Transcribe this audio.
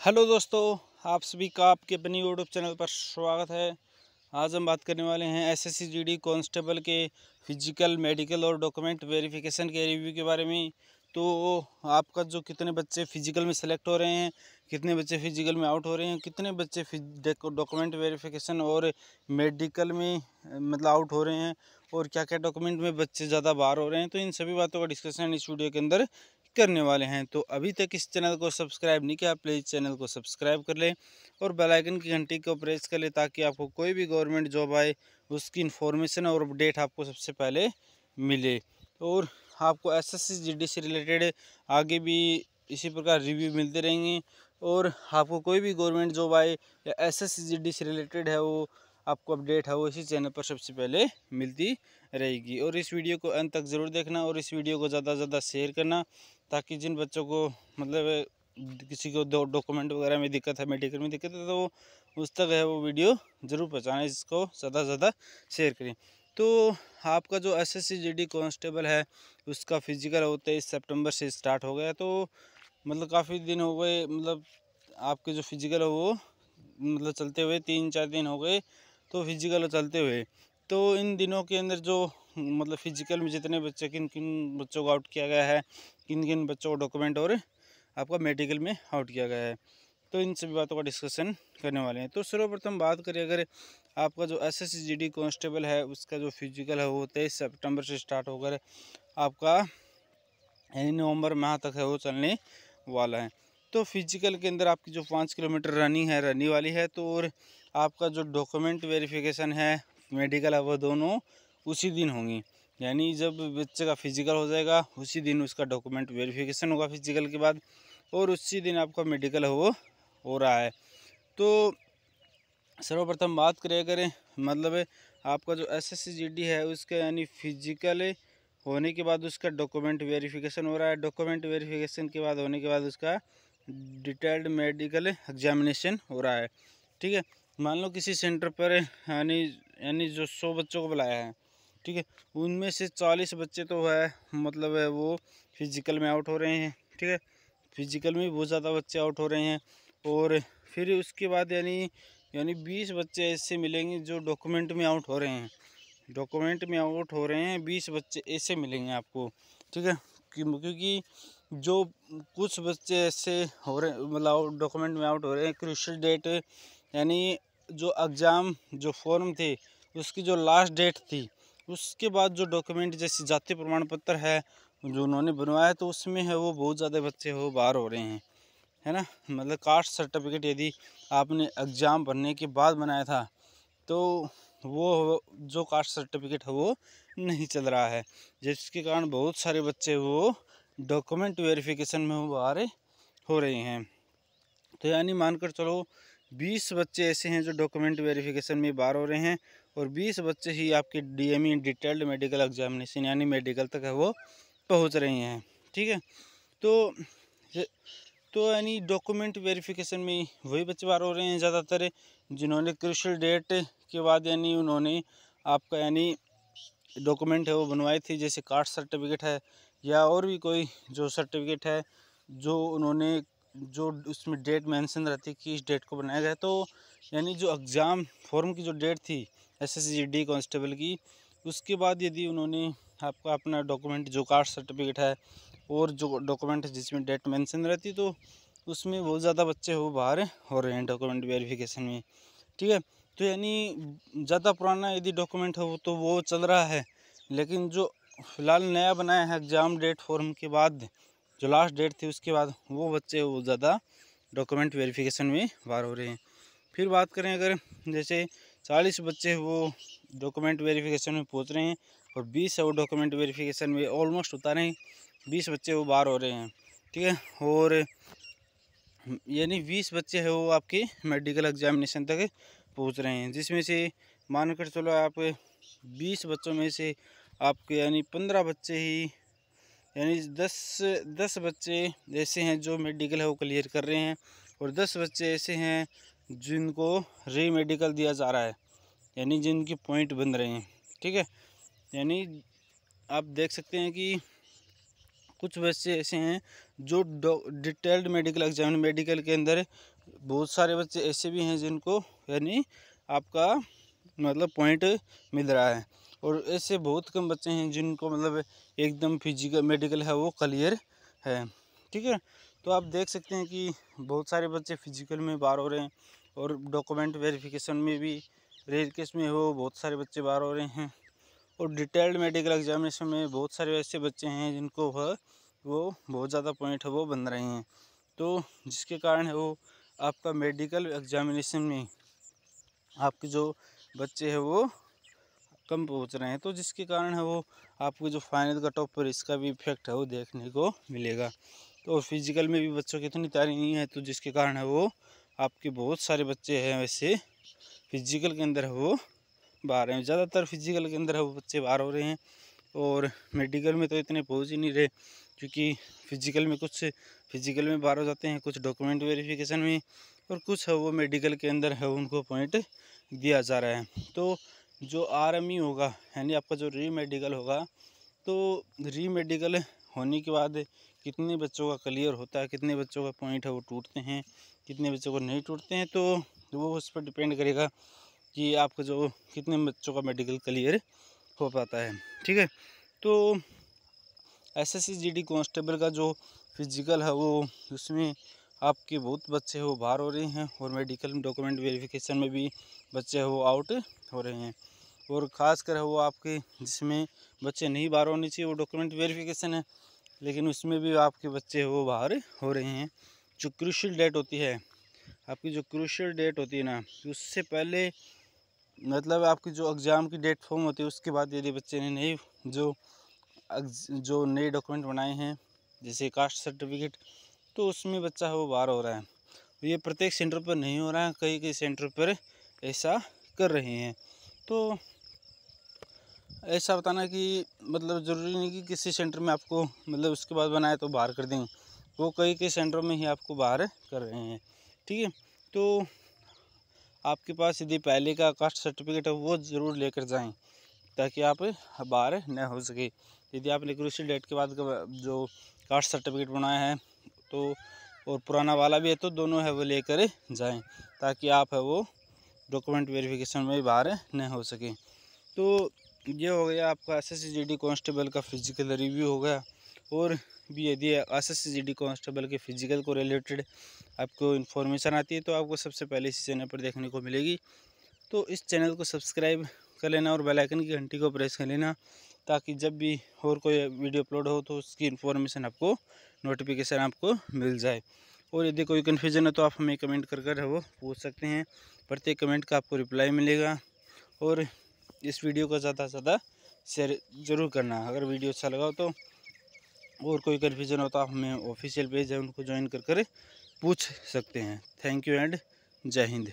Hello दोस्तों, आप सभी का आपके अपनी यूट्यूब चैनल पर स्वागत है। आज हम बात करने वाले हैं एसएससी जीडी कांस्टेबल के फिजिकल, मेडिकल और डॉक्यूमेंट वेरिफिकेशन के रिव्यू के बारे में। तो आपका जो कितने बच्चे फिजिकल में सेलेक्ट हो रहे हैं, कितने बच्चे फिजिकल में आउट हो रहे हैं, कितने बच्चे डॉक्यूमेंट वेरिफिकेशन और मेडिकल में मतलब आउट हो रहे हैं, और क्या क्या डॉक्यूमेंट में बच्चे ज़्यादा बाहर हो रहे हैं, तो इन सभी बातों का डिस्कशन इस वीडियो के अंदर करने वाले हैं। तो अभी तक इस चैनल को सब्सक्राइब नहीं किया, प्लीज़ चैनल को सब्सक्राइब कर लें और बेल आइकन की घंटी को प्रेस कर लें, ताकि आपको कोई भी गवर्नमेंट जॉब आए उसकी इन्फॉर्मेशन और अपडेट आपको सबसे पहले मिले। और आपको एसएससी जीडी से रिलेटेड आगे भी इसी प्रकार रिव्यू मिलते रहेंगे, और आपको कोई भी गवर्नमेंट जॉब आए या एसएससी जीडी से रिलेटेड है वो आपको अपडेट है वो इसी चैनल पर सबसे पहले मिलती रहेगी। और इस वीडियो को अंत तक ज़रूर देखना और इस वीडियो को ज़्यादा से ज़्यादा शेयर करना, ताकि जिन बच्चों को मतलब किसी को डॉक्यूमेंट वगैरह में दिक्कत है, मेडिकल में दिक्कत है, तो वो उस तक है वो वीडियो ज़रूर पहुँचाएं, इसको ज़्यादा से ज़्यादा शेयर करें। तो आपका जो एसएससी जीडी कांस्टेबल है उसका फिजिकल वो 23 सितंबर से स्टार्ट हो गया। तो मतलब काफ़ी दिन हो गए, मतलब आपके जो फिजिकल है वो मतलब चलते हुए 3-4 दिन हो गए तो फिजिकल चलते हुए। तो इन दिनों के अंदर जो मतलब फिजिकल में जितने बच्चे, किन किन बच्चों को आउट किया गया है, किन किन बच्चों को डॉक्यूमेंट और आपका मेडिकल में आउट किया गया है, तो इन सभी बातों का डिस्कशन करने वाले हैं। तो सर्वप्रथम बात करें, अगर आपका जो एसएससी जीडी कांस्टेबल है उसका जो फिजिकल है वो 23 सितंबर से स्टार्ट होकर आपका नवंबर माह तक है वो चलने वाला है। तो फिजिकल के अंदर आपकी जो 5 किलोमीटर रनिंग वाली है। तो और आपका जो डॉक्यूमेंट वेरिफिकेशन है, मेडिकल है, वो दोनों उसी दिन होंगी। यानी जब बच्चे का फिजिकल हो जाएगा उसी दिन उसका डॉक्यूमेंट वेरिफिकेशन होगा फिजिकल के बाद, और उसी दिन आपका मेडिकल है वो हो रहा है। तो सर्वप्रथम बात करें मतलब आपका जो एसएससी जीडी है उसका यानी फिजिकल होने के बाद उसका डॉक्यूमेंट वेरिफिकेशन हो रहा है। डॉक्यूमेंट वेरिफिकेशन के बाद होने के बाद उसका डिटेल्ड मेडिकल एग्जामिनेशन हो रहा है। ठीक है, मान लो किसी सेंटर पर यानी यानी जो 100 बच्चों को बुलाया है, ठीक है, उनमें से 40 बच्चे तो है मतलब है वो फिजिकल में आउट हो रहे हैं। ठीक है, फिजिकल में बहुत ज़्यादा बच्चे आउट हो रहे हैं। और फिर उसके बाद यानी 20 बच्चे ऐसे मिलेंगे जो डॉक्यूमेंट में आउट हो रहे हैं। डॉक्यूमेंट में आउट हो रहे हैं 20 बच्चे ऐसे मिलेंगे आपको। ठीक है, क्योंकि जो कुछ बच्चे ऐसे हो रहे मतलब डॉक्यूमेंट में आउट हो रहे हैं क्रूशियल डेट, यानी जो एग्ज़ाम जो फॉर्म थे उसकी जो लास्ट डेट थी उसके बाद जो डॉक्यूमेंट जैसे जाति प्रमाण पत्र है जो उन्होंने बनवाया, तो उसमें है वो बहुत ज़्यादा बच्चे वो बाहर हो रहे हैं, है ना। मतलब कास्ट सर्टिफिकेट यदि आपने एग्ज़ाम भरने के बाद बनाया था तो वो जो कास्ट सर्टिफिकेट है वो नहीं चल रहा है, जिसके कारण बहुत सारे बच्चे वो डॉक्यूमेंट वेरिफिकेशन में वो बाहर हो रहे हैं। तो यानी मानकर चलो 20 बच्चे ऐसे हैं जो डॉक्यूमेंट वेरिफिकेशन में बाहर हो रहे हैं, और 20 बच्चे ही आपके डीएमई डिटेल्ड मेडिकल एग्जामिनेशन यानी मेडिकल तक है वो पहुंच रहे हैं। ठीक है, तो यानी डॉक्यूमेंट वेरिफिकेशन में वही बच्चे बाहर हो रहे हैं ज़्यादातर जिन्होंने क्रूशियल डेट के बाद यानी उन्होंने आपका यानी डॉक्यूमेंट है वो बनवाई थी, जैसे कास्ट सर्टिफिकेट है या और भी कोई जो सर्टिफिकेट है जो उन्होंने जो उसमें डेट मेंशन रहती है कि इस डेट को बनाया गया। तो यानी जो एग्ज़ाम फॉर्म की जो डेट थी एसएससी जीडी कांस्टेबल की, उसके बाद यदि उन्होंने आपका अपना डॉक्यूमेंट जो कास्ट सर्टिफिकेट है और जो डॉक्यूमेंट है जिसमें डेट मेंशन रहती, तो उसमें बहुत ज़्यादा बच्चे वो बाहर हो रहे हैं डॉक्यूमेंट वेरिफिकेशन में। ठीक है, तो यानी ज़्यादा पुराना यदि डॉक्यूमेंट है वो तो वो चल रहा है, लेकिन जो फ़िलहाल नया बनाया है एग्ज़ाम डेट फॉर्म के बाद जो लास्ट डेट थी उसके बाद वो बच्चे वो ज़्यादा डॉक्यूमेंट वेरिफिकेशन में बाहर हो रहे हैं। फिर बात करें अगर जैसे 40 बच्चे वो डॉक्यूमेंट वेरिफिकेशन में पहुंच रहे हैं और 20 है वो डॉक्यूमेंट वेरिफिकेशन में ऑलमोस्ट उतारे हैं, 20 बच्चे वो बाहर हो रहे हैं। ठीक है, और यानी 20 बच्चे हैं वो आपके मेडिकल एग्जामिनेशन तक पहुंच रहे हैं, जिसमें से मानकर चलो आप 20 बच्चों में से आपके यानी 15 बच्चे ही यानी 10 बच्चे ऐसे हैं जो मेडिकल है वो क्लियर कर रहे हैं, और 10 बच्चे ऐसे हैं जिनको री मेडिकल दिया जा रहा है, यानी जिनके पॉइंट बन रहे हैं। ठीक है, यानी आप देख सकते हैं कि कुछ बच्चे ऐसे हैं जो डिटेल्ड मेडिकल एग्जाम मेडिकल के अंदर बहुत सारे बच्चे ऐसे भी हैं जिनको यानी आपका मतलब पॉइंट मिल रहा है, और ऐसे बहुत कम बच्चे हैं जिनको मतलब एकदम फिजिकल मेडिकल है वो क्लियर है। ठीक है, तो आप देख सकते हैं कि बहुत सारे बच्चे फिजिकल में बाहर हो रहे हैं, और डॉक्यूमेंट वेरिफिकेशन में भी रेयर केस में हो बहुत सारे बच्चे बाहर हो रहे हैं, और डिटेल्ड मेडिकल एग्जामिनेशन में बहुत सारे ऐसे बच्चे हैं जिनको वो बहुत ज़्यादा पॉइंट है वो बन रहे हैं। तो जिसके कारण है वो आपका मेडिकल एग्जामिनेशन में आपके जो बच्चे हैं वो कम पहुंच रहे हैं, तो जिसके कारण है वो आपको जो फाइनल कट ऑफ पर इसका भी इफेक्ट है वो देखने को मिलेगा। तो फिजिकल में भी बच्चों की इतनी तैयारी नहीं है, तो जिसके कारण है वो आपके बहुत सारे बच्चे हैं वैसे फिजिकल के अंदर है वो बाहर हैं, ज़्यादातर फिजिकल के अंदर है वो बच्चे बाहर हो रहे हैं, और मेडिकल में तो इतने पहुंच ही नहीं रहे, क्योंकि फिजिकल में कुछ फिजिकल में बाहर हो जाते हैं, कुछ डॉक्यूमेंट वेरिफिकेशन में, और कुछ है वो मेडिकल के अंदर है उनको पॉइंट दिया जा रहा है। तो जो RME होगा यानी आपका जो री मेडिकल होगा, तो री मेडिकल होने के बाद कितने बच्चों का क्लियर होता है, कितने बच्चों का पॉइंट है वो टूटते हैं, कितने बच्चों को नहीं टूटते हैं, तो वो उस पर डिपेंड करेगा कि आपका जो कितने बच्चों का मेडिकल क्लियर हो पाता है। ठीक है, तो SSC GD कांस्टेबल का जो फिजिकल है वो उसमें आपके बहुत बच्चे वो बाहर हो रहे हैं, और मेडिकल डॉक्यूमेंट वेरिफिकेशन में भी बच्चे वो आउट हो रहे हैं, और ख़ासकर वो आपके जिसमें बच्चे नहीं बाहर होने चाहिए वो डॉक्यूमेंट वेरिफिकेशन है, लेकिन उसमें भी आपके बच्चे वो बाहर हो रहे हैं। जो क्रूशियल डेट होती है आपकी, जो क्रूशियल डेट होती है ना, उससे पहले मतलब आपकी जो एग्ज़ाम की डेट फॉर्म होती है उसके बाद यदि बच्चे ने नए जो नए डॉक्यूमेंट बनाए हैं जैसे कास्ट सर्टिफिकेट, तो उसमें बच्चा है वो बाहर हो रहा है। ये प्रत्येक सेंटर पर नहीं हो रहा है, कई कई सेंटर पर ऐसा कर रहे हैं। तो ऐसा बताना कि मतलब ज़रूरी नहीं कि किसी सेंटर में आपको मतलब उसके बाद बनाए तो बाहर कर देंगे, वो कई कई सेंटरों में ही आपको बाहर कर रहे हैं। ठीक है, तो आपके पास यदि पहले का कास्ट सर्टिफिकेट है वो ज़रूर लेकर जाएं, ताकि आप बाहर न हो सके। यदि आपने क्रूशियल डेट के बाद जो कास्ट सर्टिफिकेट बनाया है तो और पुराना वाला भी है तो दोनों है वो लेकर जाएं, ताकि आप है वो डॉक्यूमेंट वेरिफिकेशन में बाहर न हो सके। तो ये हो गया आपका SSC GD कांस्टेबल का फिजिकल रिव्यू हो गया, और भी यदि SSC GD कांस्टेबल के फिजिकल को रिलेटेड आपको इन्फॉर्मेशन आती है तो आपको सबसे पहले इसी चैनल पर देखने को मिलेगी। तो इस चैनल को सब्सक्राइब कर लेना और बेल आइकन की घंटी को प्रेस कर लेना, ताकि जब भी और कोई वीडियो अपलोड हो तो उसकी इन्फॉर्मेशन आपको नोटिफिकेशन आपको मिल जाए। और यदि कोई कन्फ्यूजन है तो आप हमें कमेंट कर वो पूछ सकते हैं, प्रत्येक कमेंट का आपको रिप्लाई मिलेगा। और इस वीडियो को ज़्यादा से ज़्यादा शेयर ज़रूर करना। अगर वीडियो अच्छा लगा हो तो, और कोई कन्फ्यूजन हो तो आप हमें ऑफिशियल पेज है उनको ज्वाइन कर पूछ सकते हैं। थैंक यू एंड जय हिंद।